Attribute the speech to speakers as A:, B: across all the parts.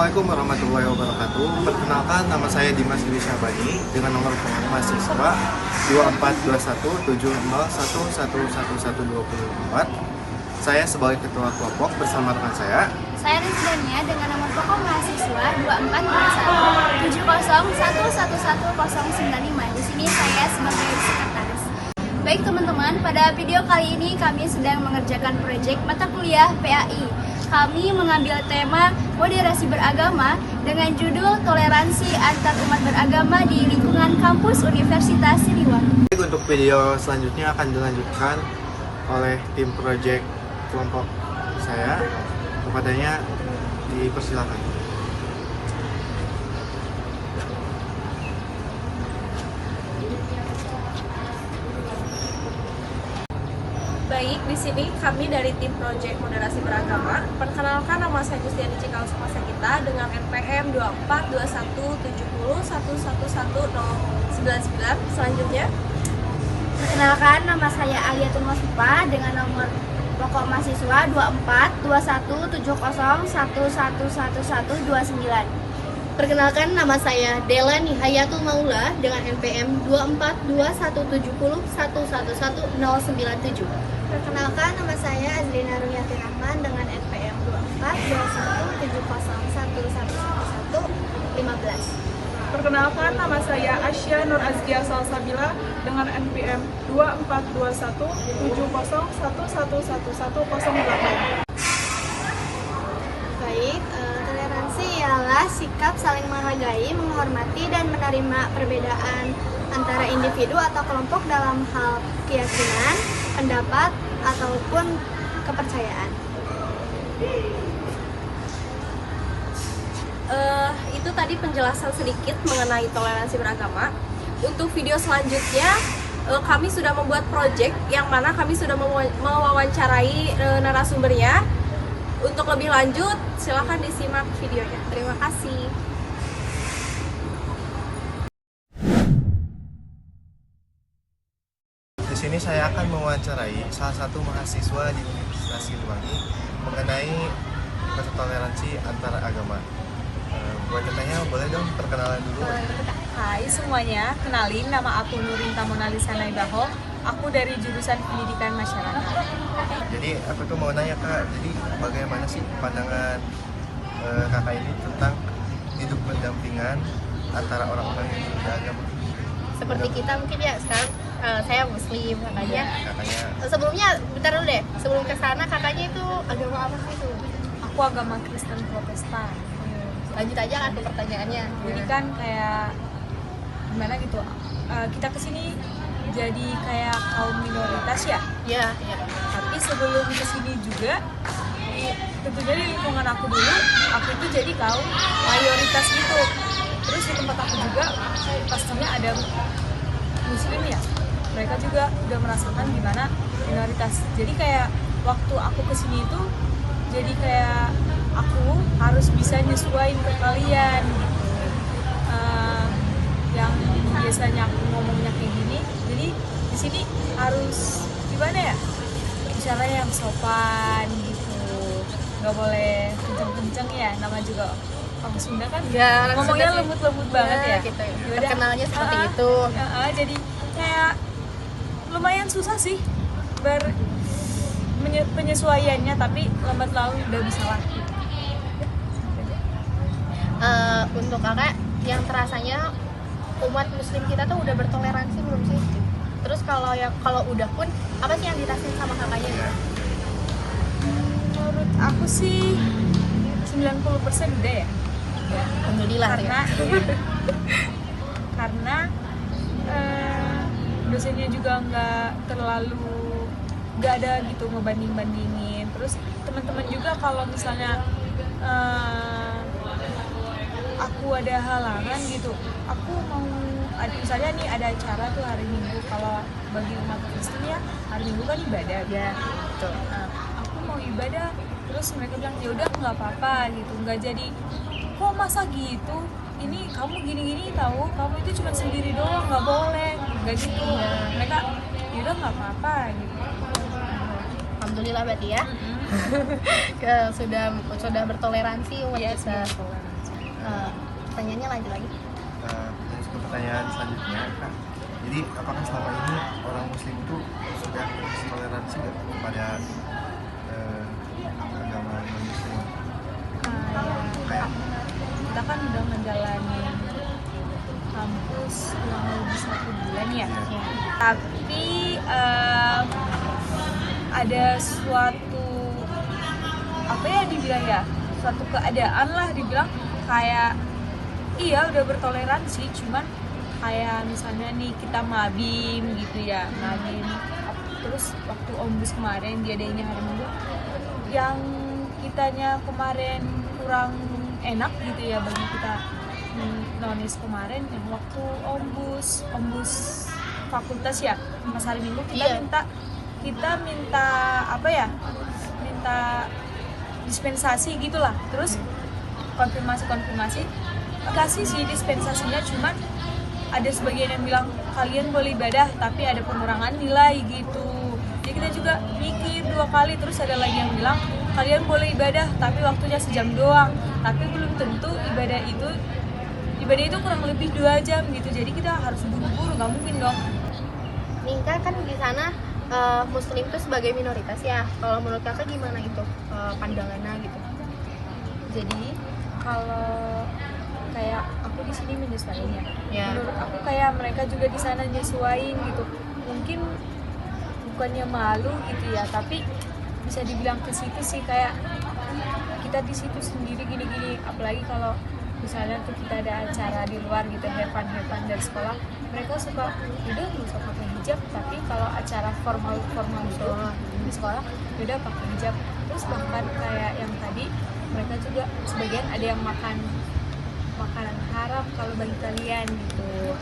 A: Assalamualaikum warahmatullahi wabarakatuh. Perkenalkan, nama saya Dimas Dwi Syahbani dengan nomor pengumuman mahasiswa 24217011111124. Saya sebagai ketua kelompok bersama rekan saya.
B: Saya Rizdania dengan nomor pokok mahasiswa 24217011111095. Di sini saya sebagai sekretaris. Baik teman-teman, pada video kali ini kami sedang mengerjakan proyek mata kuliah PAI. Kami mengambil tema moderasi beragama dengan judul toleransi antar umat beragama di lingkungan kampus Universitas Siliwangi.
A: Untuk video selanjutnya akan dilanjutkan oleh tim proyek kelompok saya. Kepadanya dipersilakan.
C: Baik, di sini kami dari tim proyek moderasi beragama. Perkenalkan, nama saya Gustiani Cikal Sumasakita dengan NPM 242170111099. Selanjutnya,
B: Perkenalkan, nama saya Aliatul Masufah dengan nomor pokok mahasiswa 242170111129.
D: Perkenalkan, nama saya Dela Nihayatul Maula dengan NPM 242171111097.
B: Perkenalkan, nama saya Azrina Ruhyati Rahman dengan NPM 242170111115.
E: Perkenalkan, nama saya Asya Nur Azkia Salsabila dengan NPM 242170111108.
B: Baik, toleransi ialah sikap saling menghargai, menghormati, dan menerima perbedaan antara individu atau kelompok dalam hal keyakinan, pendapat, ataupun kepercayaan.
C: itu tadi penjelasan sedikit mengenai toleransi beragama. Untuk video selanjutnya, kami sudah membuat proyek yang mana kami sudah mewawancarai narasumbernya. Untuk lebih lanjut, silakan disimak videonya. Terima kasih.
A: Di sini saya akan mewawancarai salah satu mahasiswa di Universitas Siliwangi mengenai toleransi antar agama. Buat tanya, boleh dong perkenalan dulu?
F: Hai semuanya, kenalin, nama aku Nurinta Monalisa Naibaho. Aku dari jurusan Pendidikan Masyarakat.
A: Jadi aku tuh mau nanya Kak, jadi bagaimana sih pandangan kakak ini tentang hidup berdampingan antara orang-orang yang berbeda agama?
D: Seperti kita mungkin ya, sekarang saya muslim kakaknya.
A: Kakaknya
D: Sebelumnya, bentar dulu deh, sebelum ke sana kakaknya itu agama apa sih itu?
F: Aku agama Kristen Protestan.
D: Lanjut aja kan ke pertanyaannya.
F: Jadi kan kayak gimana gitu, kita kesini jadi kayak kaum minoritas ya.
D: Iya, iya.
F: Tapi sebelum kesini juga, tentunya di lingkungan aku dulu, aku itu jadi kaum mayoritas gitu. Terus di tempat aku juga pastinya ada muslim ya. Mereka juga udah merasakan gimana minoritas. Jadi kayak waktu aku kesini itu jadi kayak aku harus bisa nyesuaiin ke kalian gitu. Yang biasanya aku ngomongnya kayak gini, jadi di sini harus gimana ya? Misalnya yang sopan gitu, nggak boleh kenceng-kenceng ya. Nama juga orang Sunda kan
D: Ya,
F: ngomongnya
D: Sunda sih.
F: lembut-lembut banget ya.
D: Gitu.
F: Yaudah.
D: Terkenalnya seperti itu.
F: Jadi kayak lumayan susah sih penyesuaiannya, tapi lambat laun udah bisa lah.
D: Untuk kakak yang terasanya umat muslim kita tuh udah bertoleransi belum sih? Terus kalau udah pun apa sih yang dirasain sama kakaknya?
F: Menurut aku sih 90% udah ya.
D: Alhamdulillah
F: Karena
D: ya.
F: karena dosennya juga nggak ada gitu ngebanding-bandingin. Terus teman-teman juga kalau misalnya aku ada halangan gitu, aku mau misalnya nih ada acara tuh hari Minggu, kalau bagi umat Kristen ya hari Minggu kan ibadah ya gitu. Aku mau ibadah, terus mereka bilang ya udah nggak apa-apa gitu, nggak jadi kok masa gitu, ini kamu gini-gini tahu, kamu itu cuma sendiri doang, nggak boleh, nggak gitu. Mereka ya udah nggak apa-apa gitu.
D: Alhamdulillah berarti ya. Sudah bertoleransi umat kita. Pertanyaannya lanjut lagi.
A: Terus ke pertanyaan selanjutnya, Kak. Jadi apakah selama ini orang Muslim itu sudah toleransi nggak kepada agama non-Muslim?
F: Kayak kita kan udah menjalani kampus kurang lebih 1 bulan ya. Tapi ada suatu apa ya dibilang ya, suatu keadaan lah dibilang kayak iya udah bertoleransi, cuman kayak misalnya nih kita mabim gitu ya, mabim terus waktu Ombus kemarin diadainnya hari Minggu yang kitanya kemarin kurang enak gitu ya bagi kita nonis kemarin yang waktu Ombus fakultas ya pas hari Minggu kita minta apa ya, minta dispensasi gitulah, terus konfirmasi kasih sih dispensasinya, cuman ada sebagian yang bilang kalian boleh ibadah tapi ada pengurangan nilai gitu. Jadi kita juga mikir 2 kali, terus ada lagi yang bilang kalian boleh ibadah tapi waktunya sejam doang, tapi belum tentu ibadah itu kurang lebih 2 jam gitu. Jadi kita harus buru-buru, nggak mungkin dong.
D: Nika kan di sana Muslim itu sebagai minoritas ya. Kalau menurut kakak gimana itu pandangannya gitu?
F: Jadi kalau kayak aku di sini menyesuaikan ya. Menurut aku kayak mereka juga di sana nyesuaiin gitu. Mungkin bukannya malu gitu ya, tapi bisa dibilang ke situ sih kayak kita di situ sendiri gini-gini. Apalagi kalau misalnya tuh kita ada acara di luar gitu, hepan dari sekolah, mereka suka udah nggak usah pakai hijab, tapi kalau acara formal di sekolah udah pakai hijab. Terus bahkan kayak yang tadi mereka juga sebagian ada yang makan makanan haram kalau bagi kalian gitu.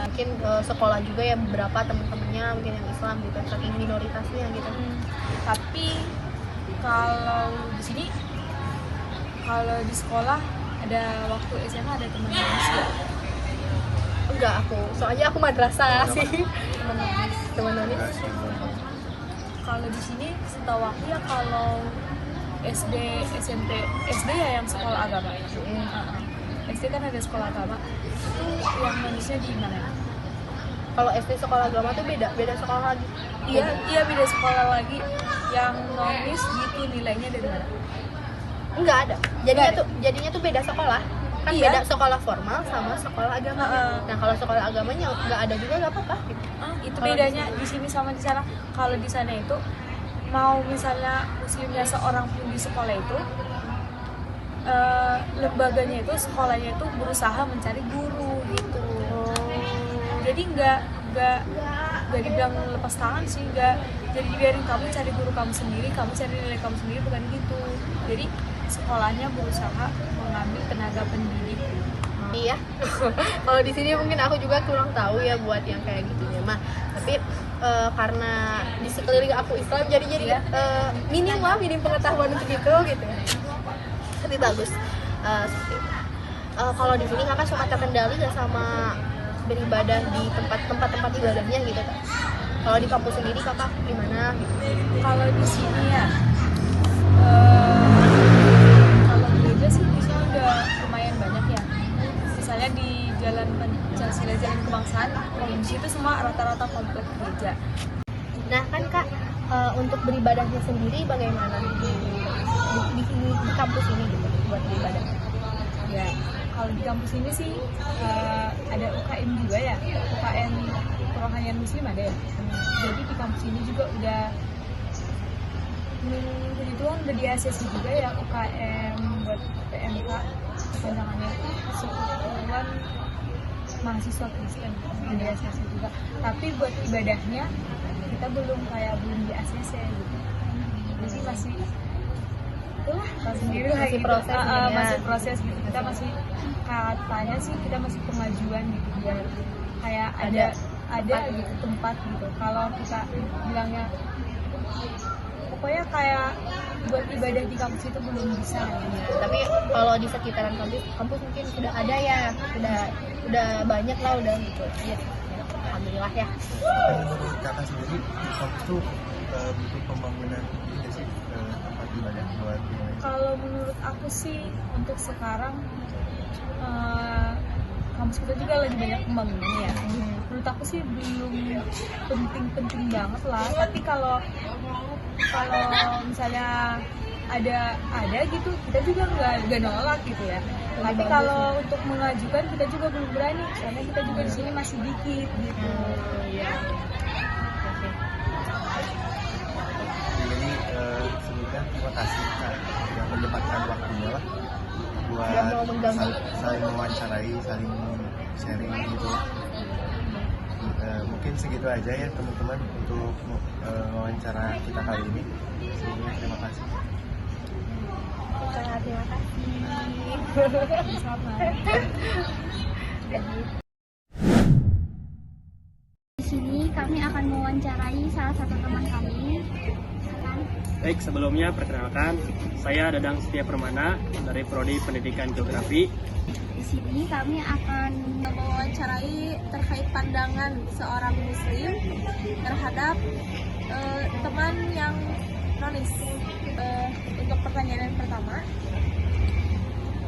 D: Mungkin sekolah juga ya beberapa teman-temannya mungkin yang Islam gitu, saking minoritasnya gitu.
F: Tapi kalau di sini, kalau di sekolah ada waktu SMA ada teman Islam.
D: Enggak, soalnya aku madrasah sih. Teman nonis.
F: Kalau di sini setahu aku ya kalau SD, SMP, SD ya yang sekolah agama ya. SD kan ada sekolah agama. Itu yang nonisnya di mana?
D: Kalau SD sekolah agama tuh beda sekolah lagi.
F: Iya beda sekolah lagi. Yang nonis gitu nilainya dari mana?
D: Enggak ada. Jadinya tuh beda sekolah. Kan beda sekolah formal sama sekolah agama. Nah, kalau sekolah agamanya enggak ada juga enggak apa-apa gitu.
F: Itu bedanya di sini sama di sana. Kalau di sana itu mau misalnya muslimnya seorang pun di sekolah itu lembaganya itu, sekolahnya itu berusaha mencari guru gitu. Jadi nggak dibilang lepas tangan sih, nggak jadi biarin kamu cari guru kamu sendiri, kamu cari nilai kamu sendiri, bukan gitu. Jadi sekolahnya berusaha mengambil tenaga pendidik.
D: Iya. Kalau di sini mungkin aku juga kurang tahu ya buat yang kayak gitunya mah. Tapi karena di sekeliling aku Islam jadi minim pengetahuan untuk itu gitu. Tapi bagus. Kalau di sini kakak suka terkendali nggak sama beribadah di tempat ibadahnya gitu kan? Kalau di kampus sendiri kakak gimana?
F: Kalau di sini ya, kalau gereja sih di sini udah lumayan banyak ya. Misalnya di Jalan Pancasila, Jalan Kebangsaan, di situ semua rata-rata komplek gereja.
D: Nah kan kak, untuk beribadahnya sendiri bagaimana di kampus ini gitu buat beribadah?
F: Ya, kalau di kampus ini sih ada UKM juga ya, UKM Kerohanian Muslim ada ya. Jadi di kampus ini juga udah puji Tuhan udah di ACC juga ya, UKM buat PMK pandangannya itu Persekutuan Mahasiswa Kristen di ACC juga. Tapi buat ibadahnya kita belum di ACC gitu. Jadi masih sendiri
D: masih
F: gitu.
D: Proses
F: masih proses gitu. Kita masih katanya sih kita masih pengajuan gitu biar kayak ada gitu tempat gitu. Kalau kita bilangnya pokoknya kayak buat ibadah di kampus itu belum bisa gitu.
D: Tapi kalau di sekitaran kampus mungkin sudah ada ya, udah banyak lah udah gitu. Ya, alhamdulillah ya.
A: Menurut kakak sendiri di kampus tuh butuh pembangunan ini sih tempat gimana buat
F: Kalau menurut aku sih untuk sekarang kampus kita juga lagi banyak pembangunan ya. Menurut aku sih belum penting-penting banget lah. Tapi kalau misalnya ada gitu, kita juga nggak nolak gitu ya. Tapi kalau untuk mengajukan kita juga belum berani, karena kita juga di sini masih dikit gitu. Ya.
A: Jadi sebelumnya terima kasih Kak yang menyempatkan waktunya lah buat saling mewawancarai, saling sharing gitu. Mungkin segitu aja ya teman-teman untuk wawancara kita kali ini. Sebelumnya terima kasih.
B: Terima kasih.
F: Sama.
B: Di sini kami akan mewawancarai salah satu teman kami. Silakan.
G: Baik, sebelumnya perkenalkan, saya Dadang Setia Permana dari Prodi Pendidikan Geografi.
B: Di sini kami akan
C: Mewawancarai terkait pandangan seorang muslim terhadap teman yang nonis. Untuk pertanyaan yang pertama,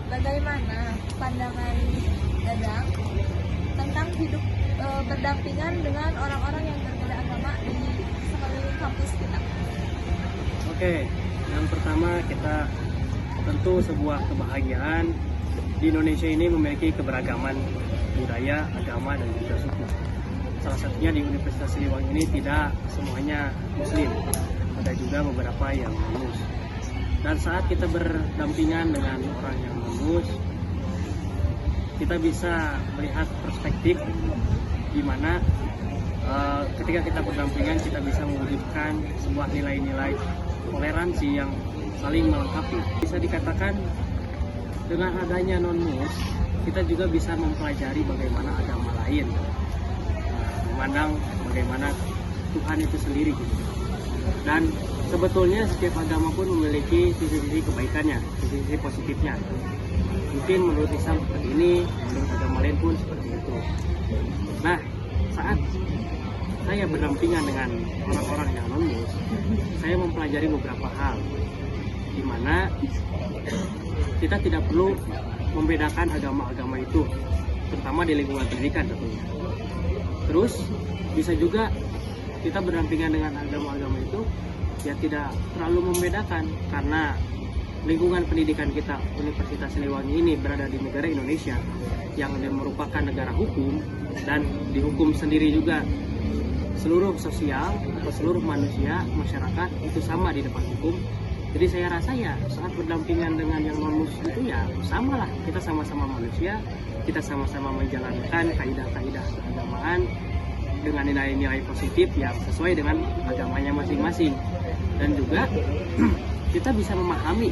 C: bagaimana pandangan Dadang tentang hidup berdampingan dengan orang-orang yang berbeda agama di sekeliling kampus kita?
G: Oke, yang pertama kita tentu sebuah kebahagiaan di Indonesia ini memiliki keberagaman budaya, agama, dan juga suku. Salah satunya di Universitas Siliwangi ini tidak semuanya muslim, ada juga beberapa yang non-mus. Dan saat kita berdampingan dengan orang yang non-mus, kita bisa melihat perspektif di mana ketika kita berdampingan kita bisa mewujudkan sebuah nilai-nilai toleransi yang saling melengkapi. Bisa dikatakan dengan adanya non-mus, kita juga bisa mempelajari bagaimana agama lain memandang bagaimana Tuhan itu sendiri gitu. Dan sebetulnya setiap agama pun memiliki sisi-sisi kebaikannya, sisi-sisi positifnya. Mungkin menurut Islam seperti ini, menurut agama lain pun seperti itu. Nah, saat saya berdampingan dengan orang-orang yang non-mus, saya mempelajari beberapa hal, di mana kita tidak perlu membedakan agama-agama itu, terutama di lingkungan pendidikan tentunya. Terus bisa juga kita berdampingan dengan agama-agama itu ya tidak terlalu membedakan, karena lingkungan pendidikan kita Universitas Siliwangi ini berada di negara Indonesia yang merupakan negara hukum dan dihukum sendiri juga. Seluruh sosial atau seluruh manusia, masyarakat itu sama di depan hukum. Jadi saya rasa ya saat berdampingan dengan yang non-muslim itu ya samalah, kita sama-sama manusia, kita sama-sama menjalankan kaidah-kaidah keagamaan dengan nilai-nilai positif yang sesuai dengan agamanya masing-masing. Dan juga kita bisa memahami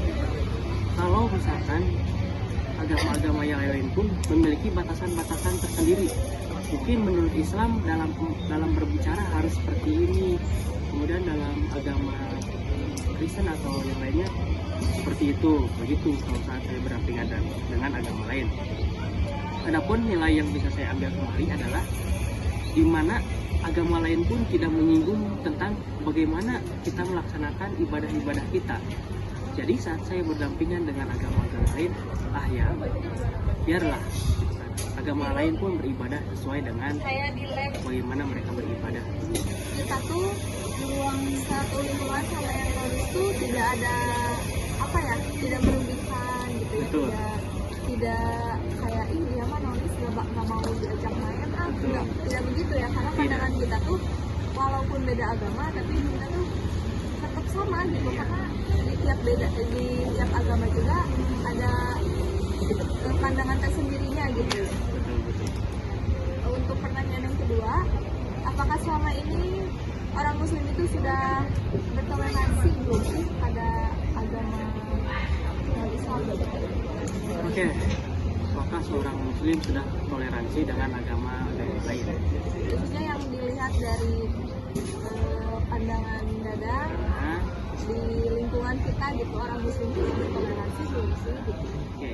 G: kalau misalkan agama-agama yang lain pun memiliki batasan-batasan tersendiri. Mungkin menurut Islam dalam berbicara harus seperti ini, kemudian dalam agama Kristen atau yang lainnya seperti itu. Begitu kalau saat saya berdampingan dengan agama lain. Adapun nilai yang bisa saya ambil kembali adalah di mana agama lain pun tidak menyinggung tentang bagaimana kita melaksanakan ibadah-ibadah kita. Jadi saat saya berdampingan dengan agama-agama lain, ya biarlah agama lain pun beribadah sesuai dengan bagaimana mereka beribadah.
C: Kita tuh satu lingkungan sama yang nonis itu tidak ada tidak merugikan gitu ya.
G: Betul.
C: Tidak kayak dia mah nonis nggak mau diajak main tidak begitu ya, karena pandangan kita tuh walaupun beda agama tapi kita tuh tetap sama gitu, karena di tiap agama juga ada pandangan tersendirinya gitu. Untuk pertanyaan yang kedua, apakah selama ini orang muslim itu sudah bertoleransi belum sih pada agama Islam?
G: Oke, apakah seorang muslim sudah toleransi dengan agama lain?
C: Khususnya yang dilihat dari pandangan Dadang di lingkungan kita gitu, orang muslim itu bertoleransi belum sih gitu?
G: Oke.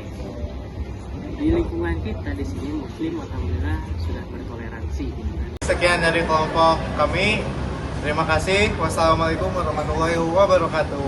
G: Di lingkungan kita di sini muslim alhamdulillah sudah bertoleransi.
A: Sekian dari kelompok kami. Terima kasih. Wassalamualaikum warahmatullahi wabarakatuh.